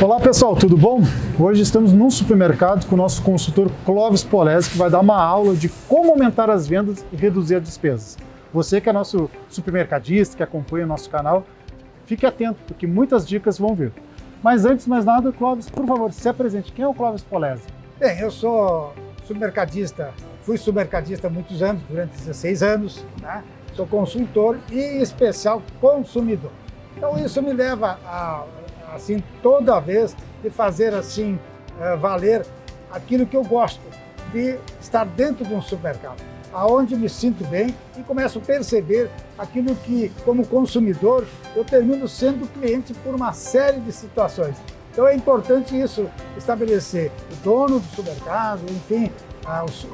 Olá pessoal, tudo bom? Hoje estamos num supermercado com o nosso consultor Clóvis Polese, que vai dar uma aula de como aumentar as vendas e reduzir as despesas. Você que é nosso supermercadista, que acompanha o nosso canal, fique atento, porque muitas dicas vão vir. Mas antes de mais nada, Clóvis, por favor, se apresente. Quem é o Clóvis Polese? Bem, eu sou supermercadista, fui supermercadista há muitos anos, durante 16 anos, né? Sou consultor e especial consumidor. Então isso me leva a, assim, toda vez de fazer assim, valer aquilo que eu gosto, de estar dentro de um supermercado, aonde me sinto bem e começo a perceber aquilo que, como consumidor, eu termino sendo cliente por uma série de situações. Então é importante isso, estabelecer o dono do supermercado, enfim,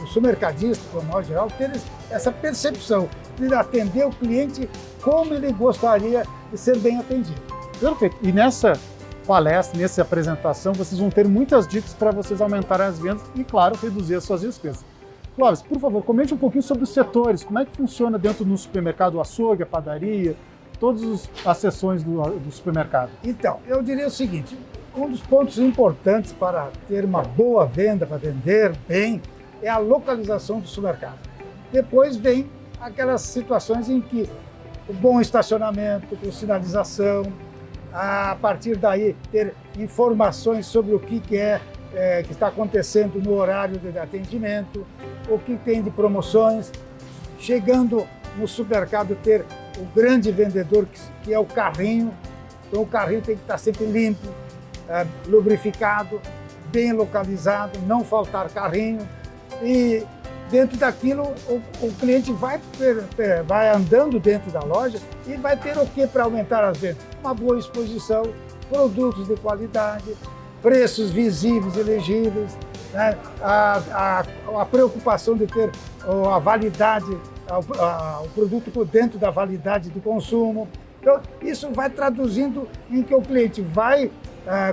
o supermercadista, de modo geral, ter essa percepção de atender o cliente como ele gostaria de ser bem atendido. Perfeito. E nessa palestra, nessa apresentação, vocês vão ter muitas dicas para vocês aumentarem as vendas e, claro, reduzir as suas despesas. Clóvis, por favor, comente um pouquinho sobre os setores, como é que funciona dentro do supermercado, o açougue, a padaria, todas as seções do supermercado. Então, eu diria o seguinte, um dos pontos importantes para ter uma boa venda, para vender bem, é a localização do supermercado. Depois vem aquelas situações em que o bom estacionamento, com sinalização, a partir daí ter informações sobre o que está acontecendo no horário de atendimento, o que tem de promoções, chegando no supermercado ter o grande vendedor que é o carrinho, então o carrinho tem que estar sempre limpo, lubrificado, bem localizado, não faltar carrinho e dentro daquilo o cliente vai andando dentro da loja e vai ter o que para aumentar as vendas? Uma boa exposição, produtos de qualidade, preços visíveis e legíveis, né? A preocupação de ter a validade, o produto por dentro da validade de consumo. Então, isso vai traduzindo em que o cliente vai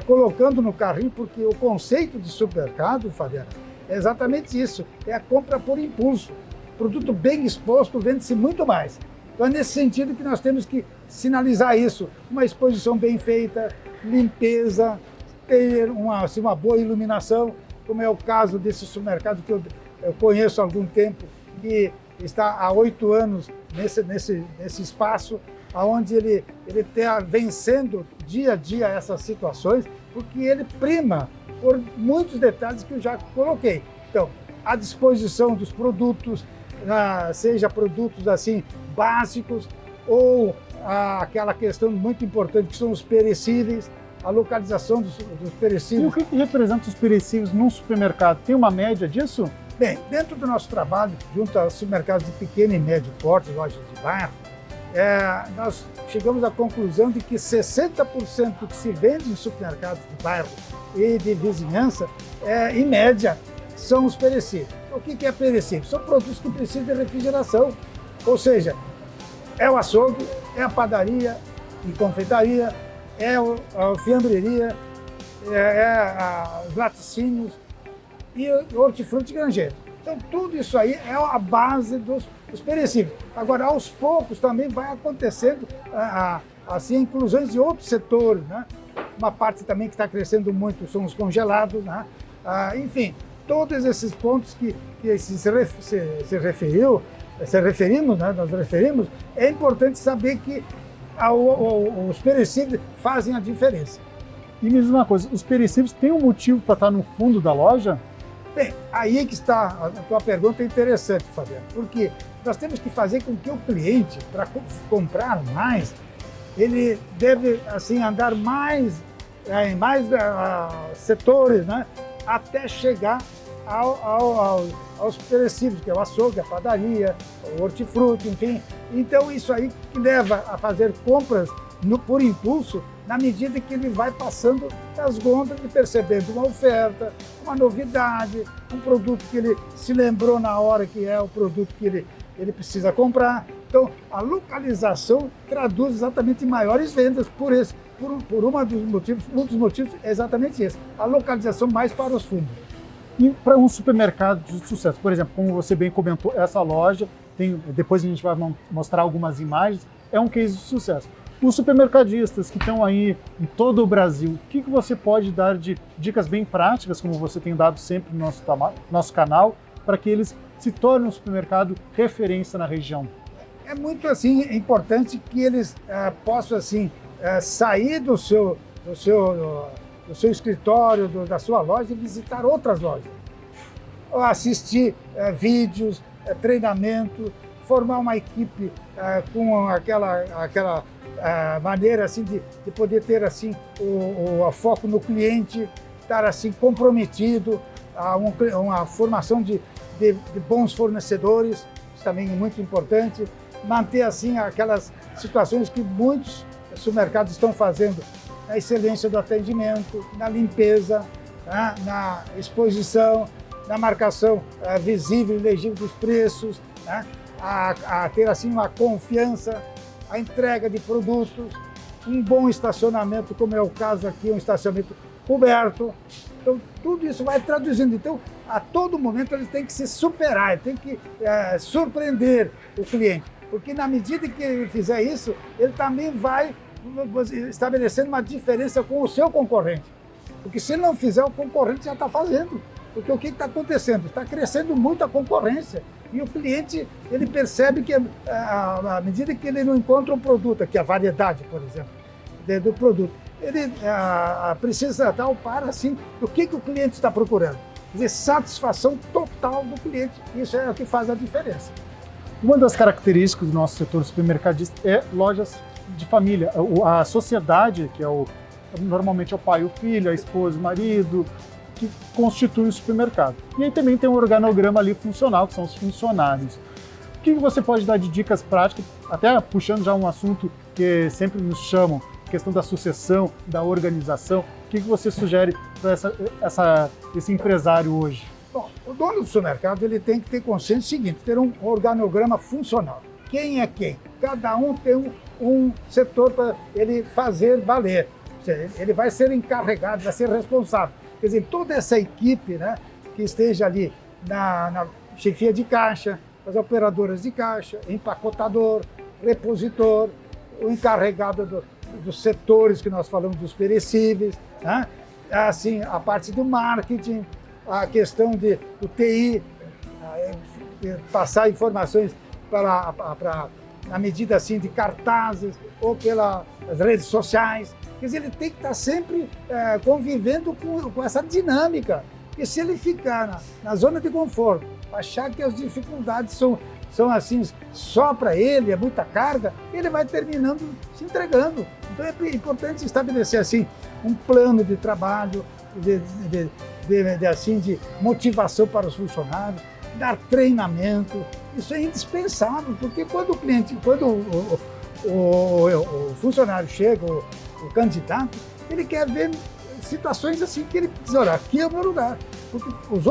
colocando no carrinho, porque o conceito de supermercado, Fabiana, é exatamente isso, é a compra por impulso. Produto bem exposto vende-se muito mais. Então é nesse sentido que nós temos que sinalizar isso, uma exposição bem feita, limpeza, ter uma boa iluminação, como é o caso desse supermercado que eu conheço há algum tempo, que está há 8 anos nesse espaço, onde ele está vencendo dia a dia essas situações, porque ele prima por muitos detalhes que eu já coloquei. Então, a disposição dos produtos, seja produtos assim básicos ou aquela questão muito importante que são os perecíveis, a localização dos perecíveis. E o que representa os perecíveis num supermercado? Tem uma média disso? Bem, dentro do nosso trabalho, junto aos supermercados de pequeno e médio porte, lojas de bairro, nós chegamos à conclusão de que 60% do que se vende em supermercados de bairro e de vizinhança, em média, são os perecíveis. O que é perecível? São produtos que precisam de refrigeração, ou seja, é o açougue, é a padaria e confeitaria, é a fiambreria, os laticínios e o hortifruti granjeiro. Então, tudo isso aí é a base dos perecíveis. Agora, aos poucos também vai acontecendo assim, inclusões de outros setores, né? Uma parte também que está crescendo muito são os congelados, né? Enfim, todos esses pontos que referimos, né? Nós referimos, é importante saber que os perecíveis fazem a diferença. E me diz uma coisa, os perecíveis têm um motivo para estar no fundo da loja? Bem, aí que está a tua pergunta interessante, Fabiano, porque nós temos que fazer com que o cliente, para comprar mais, ele deve assim, andar mais em mais setores, né, até chegar aos perecíveis, que é o açougue, a padaria, o hortifruti, enfim. Então isso aí que leva a fazer compras por impulso, na medida que ele vai passando as gôndolas e percebendo uma oferta, uma novidade, um produto que ele se lembrou na hora que é o produto que ele precisa comprar. Então, a localização traduz exatamente em maiores vendas um dos motivos é exatamente esse, a localização mais para os fundos. E para um supermercado de sucesso, por exemplo, como você bem comentou, essa loja, depois a gente vai mostrar algumas imagens, é um case de sucesso. Os supermercadistas que estão aí em todo o Brasil, o que você pode dar de dicas bem práticas, como você tem dado sempre no nosso canal, para que eles se tornem um supermercado referência na região? É muito assim importante que eles possam assim sair do seu escritório, da sua loja e visitar outras lojas, assistir vídeos, treinamento, formar uma equipe com aquela maneira assim de poder ter assim o foco no cliente, estar assim comprometido, uma formação de bons fornecedores, isso também é muito importante, manter assim aquelas situações que muitos supermercados estão fazendo, na excelência do atendimento, na limpeza, na exposição, na marcação visível e legível dos preços, a ter assim uma confiança, a entrega de produtos, um bom estacionamento, como é o caso aqui, um estacionamento coberto. Então, tudo isso vai traduzindo. Então, a todo momento ele tem que se superar, ele tem que surpreender o cliente, porque na medida que ele fizer isso, ele também vai estabelecendo uma diferença com o seu concorrente. Porque se ele não fizer, o concorrente já está fazendo. Porque o que está acontecendo? Está crescendo muito a concorrência. E o cliente, ele percebe que à medida que ele não encontra um produto, aqui a variedade, por exemplo, do produto, ele precisa dar o par assim, do que o cliente está procurando. Quer dizer, satisfação total do cliente. Isso é o que faz a diferença. Uma das características do nosso setor supermercadista é lojas de família. A sociedade, que normalmente é o pai, o filho, a esposa, o marido, que constitui o supermercado. E aí também tem um organograma ali funcional, que são os funcionários. O que você pode dar de dicas práticas, até puxando já um assunto que sempre nos chamam, questão da sucessão, da organização. O que você sugere para esse empresário hoje? Bom, o dono do supermercado ele tem que ter consciência do seguinte, ter um organograma funcional. Quem é quem? Cada um tem um setor para ele fazer valer. Ou seja, ele vai ser encarregado, vai ser responsável. Quer dizer, toda essa equipe, né, que esteja ali na chefia de caixa, as operadoras de caixa, empacotador, repositor, o encarregado dos setores que nós falamos dos perecíveis, né? Assim, a parte do marketing, a questão do TI, passar informações na medida assim de cartazes ou pelas redes sociais. Quer dizer, ele tem que estar sempre convivendo com essa dinâmica. E se ele ficar na zona de conforto, achar que as dificuldades são assim só para ele, é muita carga, ele vai terminando se entregando. Então é importante estabelecer assim um plano de trabalho, de motivação para os funcionários, dar treinamento. Isso é indispensável, porque quando o funcionário chega, o candidato, ele quer ver situações assim que ele diz, olha, aqui é o meu lugar. Porque os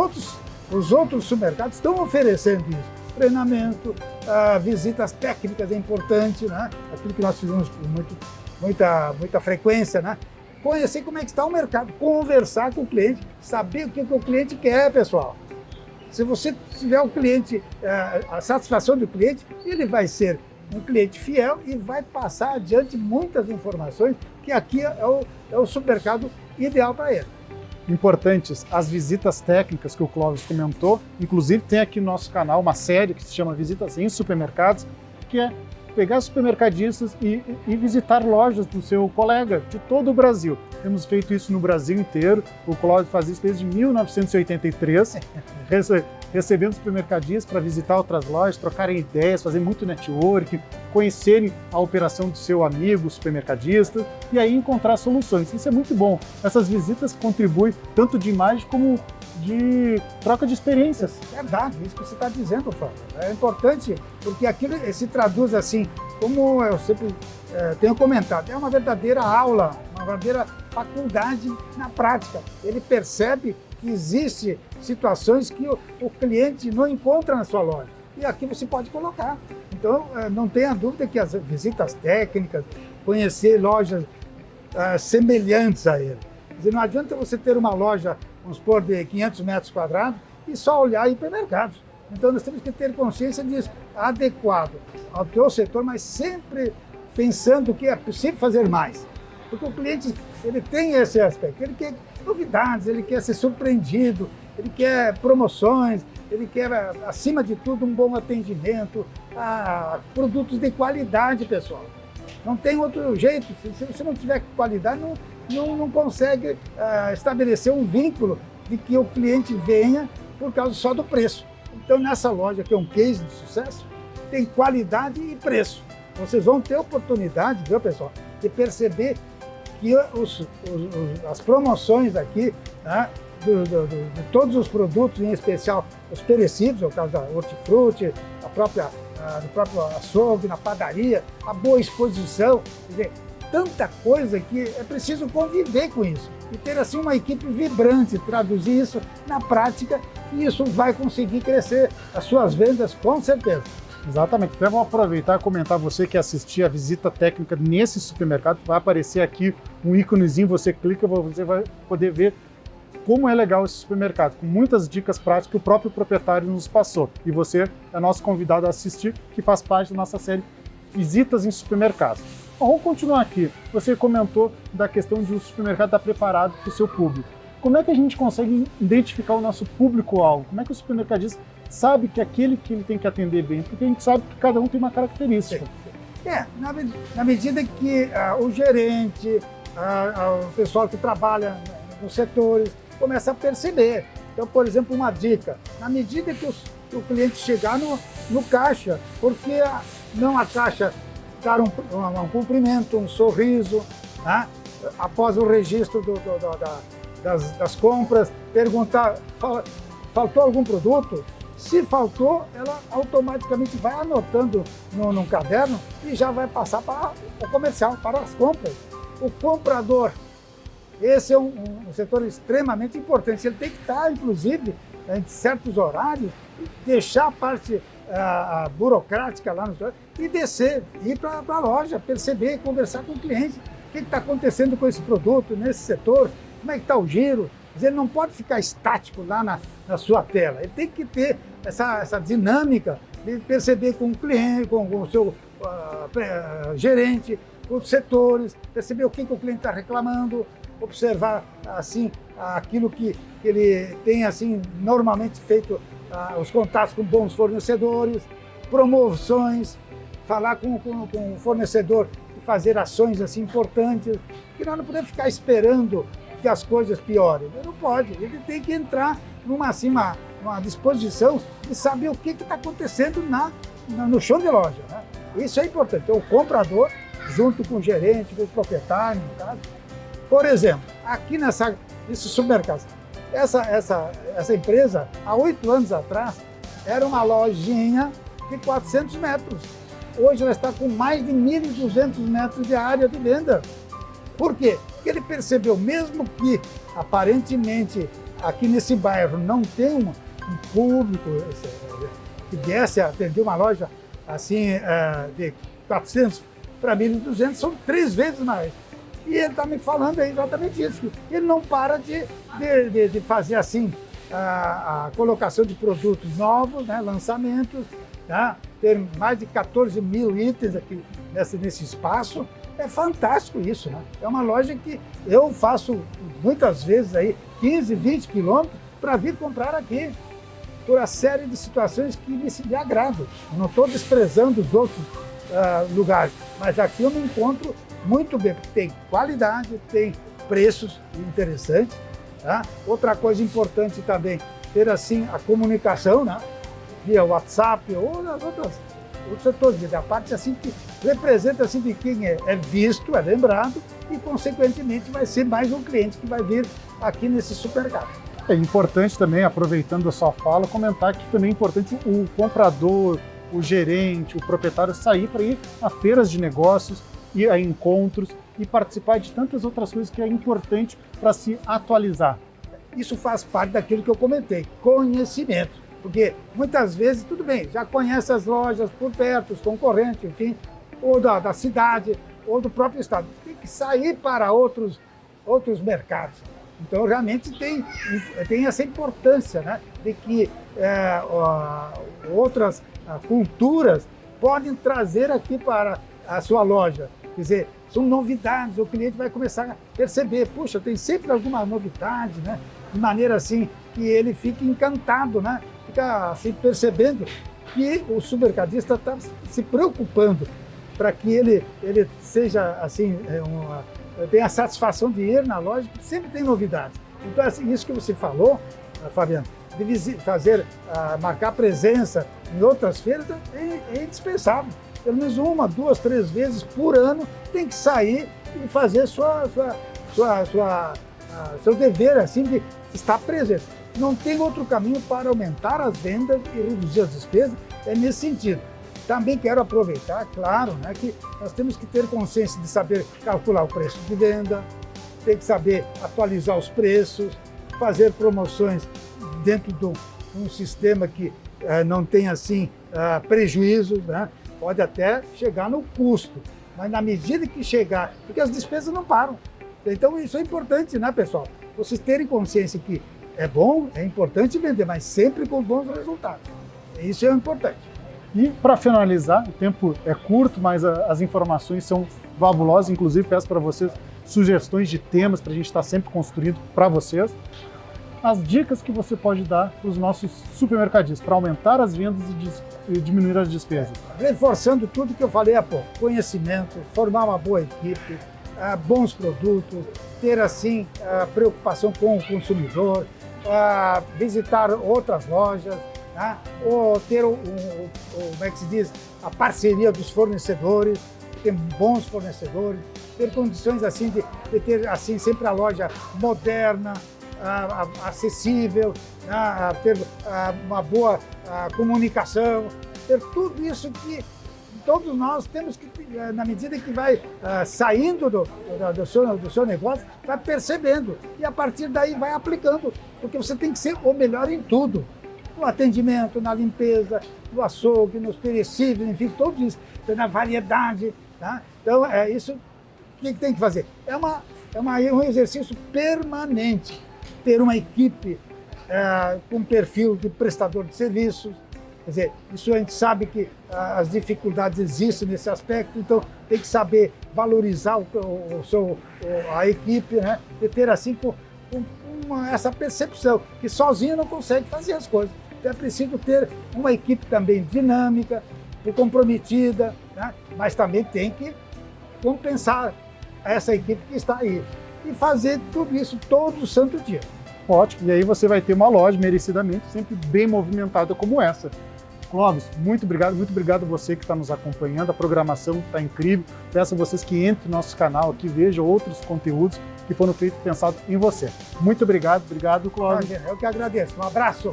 outros supermercados estão oferecendo isso. Treinamento, visitas técnicas é importante, né? Aquilo que nós fizemos com muita frequência, né? Conhecer como é que está o mercado, conversar com o cliente, saber o que o cliente quer, pessoal. Se você tiver o cliente, a satisfação do cliente, ele vai ser um cliente fiel e vai passar adiante muitas informações que aqui é o supermercado ideal para ele. Importantes as visitas técnicas que o Clóvis comentou, inclusive tem aqui no nosso canal uma série que se chama Visitas em Supermercados, que é pegar supermercadistas e visitar lojas do seu colega de todo o Brasil. Temos feito isso no Brasil inteiro, o Clóvis faz isso desde 1983, recebendo supermercadistas para visitar outras lojas, trocarem ideias, fazer muito network, conhecerem a operação do seu amigo supermercadista e aí encontrar soluções. Isso é muito bom. Essas visitas contribuem tanto de imagem como de troca de experiências. Verdade, isso que você está dizendo, Fábio. É importante porque aquilo se traduz assim, como eu sempre tenho comentado, é uma verdadeira aula, uma verdadeira faculdade na prática. Ele percebe que existem situações que o cliente não encontra na sua loja. E aqui você pode colocar. Então, não tenha dúvida que as visitas técnicas, conhecer lojas semelhantes a ele. Quer dizer, não adianta você ter uma loja, vamos supor, de 500 metros quadrados e só olhar hipermercados. Então, nós temos que ter consciência disso, adequado ao teu setor, mas sempre pensando que é possível fazer mais. Porque o cliente, ele tem esse aspecto, ele quer novidades, ele quer ser surpreendido, ele quer promoções, ele quer, acima de tudo, um bom atendimento, produtos de qualidade, pessoal. Não tem outro jeito, se você não tiver qualidade, não consegue estabelecer um vínculo de que o cliente venha por causa só do preço. Então, nessa loja, que é um case de sucesso, tem qualidade e preço. Vocês vão ter oportunidade, viu, pessoal, de perceber que as promoções aqui, né, de todos os produtos, em especial os perecíveis, é o caso da hortifruti, do próprio açougue, na padaria, a boa exposição, quer dizer, tanta coisa que é preciso conviver com isso e ter assim uma equipe vibrante, traduzir isso na prática, e isso vai conseguir crescer as suas vendas com certeza. Exatamente. Então, vou aproveitar e comentar, você que assistir a visita técnica nesse supermercado, vai aparecer aqui um íconezinho, você clica, você vai poder ver como é legal esse supermercado, com muitas dicas práticas que o próprio proprietário nos passou. E você é nosso convidado a assistir, que faz parte da nossa série Visitas em Supermercados. Bom, vamos continuar aqui. Você comentou da questão de o supermercado estar preparado para o seu público. Como é que a gente consegue identificar o nosso público-alvo? Como é que o supermercadista sabe que é aquele que ele tem que atender bem? Porque a gente sabe que cada um tem uma característica. Na medida que o gerente, o pessoal que trabalha nos setores, começa a perceber. Então, por exemplo, uma dica, na medida que o cliente chegar no caixa, porque não a caixa dar um cumprimento, um sorriso, né? Após o registro das compras, perguntar, faltou algum produto? Se faltou, ela automaticamente vai anotando num caderno e já vai passar para o comercial, para as compras. O comprador, esse é um setor extremamente importante. Ele tem que estar, inclusive, em certos horários, deixar a parte burocrática lá no setor e descer, ir para a loja, perceber, conversar com o cliente. O que está acontecendo com esse produto, nesse setor? Como é que está o giro? Ele não pode ficar estático lá na sua tela. Ele tem que ter essa dinâmica de perceber com o cliente, com o seu gerente, com os setores, perceber o que o cliente está reclamando, observar assim aquilo que ele tem assim normalmente feito, os contatos com bons fornecedores, promoções, falar com o fornecedor e fazer ações assim importantes, que nós não podemos ficar esperando que as coisas piorem. Ele não pode, ele tem que entrar numa disposição de saber o que está acontecendo no chão de loja, né? Isso é importante. Então, o comprador, junto com o gerente, com o proprietário, no caso. Por exemplo, aqui nesse supermercado, essa empresa, há 8 anos atrás, era uma lojinha de 400 metros. Hoje ela está com mais de 1.200 metros de área de venda. Por quê? Porque ele percebeu, mesmo que aparentemente aqui nesse bairro não tem um público que viesse a atender uma loja assim de 400 para 1.200, são 3 vezes mais. E ele está me falando exatamente isso, que ele não para de fazer assim a colocação de produtos novos, né, lançamentos, né, ter mais de 14 mil itens aqui nesse espaço. É fantástico isso, né? É uma loja que eu faço muitas vezes aí 15, 20 quilômetros para vir comprar aqui, por uma série de situações que me agradam. Eu não estou desprezando os outros lugares, mas aqui eu me encontro muito bem, porque tem qualidade, tem preços interessantes. Tá? Outra coisa importante também, ter assim a comunicação, né? Via WhatsApp ou nas outros setores, a parte assim que representa assim de quem é visto, é lembrado e consequentemente vai ser mais um cliente que vai vir aqui nesse supermercado. É importante também, aproveitando a sua fala, comentar que também é importante o comprador, o gerente, o proprietário sair para ir a feiras de negócios, ir a encontros e participar de tantas outras coisas que é importante para se atualizar. Isso faz parte daquilo que eu comentei, conhecimento. Porque muitas vezes, tudo bem, já conhece as lojas por perto, os concorrentes, enfim, ou da cidade, ou do próprio estado. Tem que sair para outros mercados. Então, realmente tem essa importância, né, de que outras culturas podem trazer aqui para a sua loja. Quer dizer, são novidades, o cliente vai começar a perceber, puxa, tem sempre alguma novidade, né? De maneira assim que ele fique encantado, né? Fica assim percebendo que o supermercadista está se preocupando para que ele seja assim, tenha a satisfação de ir na loja, que sempre tem novidades. Então, assim, isso que você falou, Fabiano, de marcar presença em outras feiras é indispensável. Pelo menos 1, 2, 3 vezes por ano tem que sair e fazer seu dever assim de estar presente. Não tem outro caminho para aumentar as vendas e reduzir as despesas, é nesse sentido. Também quero aproveitar, claro, né, que nós temos que ter consciência de saber calcular o preço de venda, tem que saber atualizar os preços, fazer promoções dentro de um sistema que não tem assim prejuízos, né? Pode até chegar no custo, mas na medida que chegar, porque as despesas não param. Então isso é importante, né, pessoal? Vocês terem consciência que é bom, é importante vender, mas sempre com bons resultados. Isso é importante. E para finalizar, o tempo é curto, mas as informações são fabulosas. Inclusive, peço para vocês sugestões de temas para a gente estar sempre construindo para vocês. As dicas que você pode dar para os nossos supermercadistas para aumentar as vendas e diminuir as despesas. Reforçando tudo que eu falei há pouco: conhecimento, formar uma boa equipe, bons produtos, ter assim preocupação com o consumidor, visitar outras lojas, né? Ou ter como é que se diz, a parceria dos fornecedores, ter bons fornecedores, ter condições assim de ter assim sempre a loja moderna, acessível, ter uma boa comunicação, ter tudo isso que todos nós temos que, na medida que vai saindo do seu negócio, vai percebendo e a partir daí vai aplicando, porque você tem que ser o melhor em tudo, no atendimento, na limpeza, no açougue, nos perecíveis, enfim, tudo isso, na variedade, tá? Então é isso que tem que fazer. É um exercício permanente. Ter uma equipe com perfil de prestador de serviços, quer dizer, isso a gente sabe que as dificuldades existem nesse aspecto, então tem que saber valorizar a equipe, né? E ter assim essa percepção que sozinho não consegue fazer as coisas. Então é preciso ter uma equipe também dinâmica, comprometida, né? Mas também tem que compensar essa equipe que está aí e fazer tudo isso todo santo dia. Ótimo, e aí você vai ter uma loja merecidamente sempre bem movimentada como essa. Clóvis, muito obrigado a você que está nos acompanhando, a programação está incrível. Peço a vocês que entrem no nosso canal aqui, vejam outros conteúdos que foram feitos pensados em você. Muito obrigado, Clóvis. Eu que agradeço, um abraço.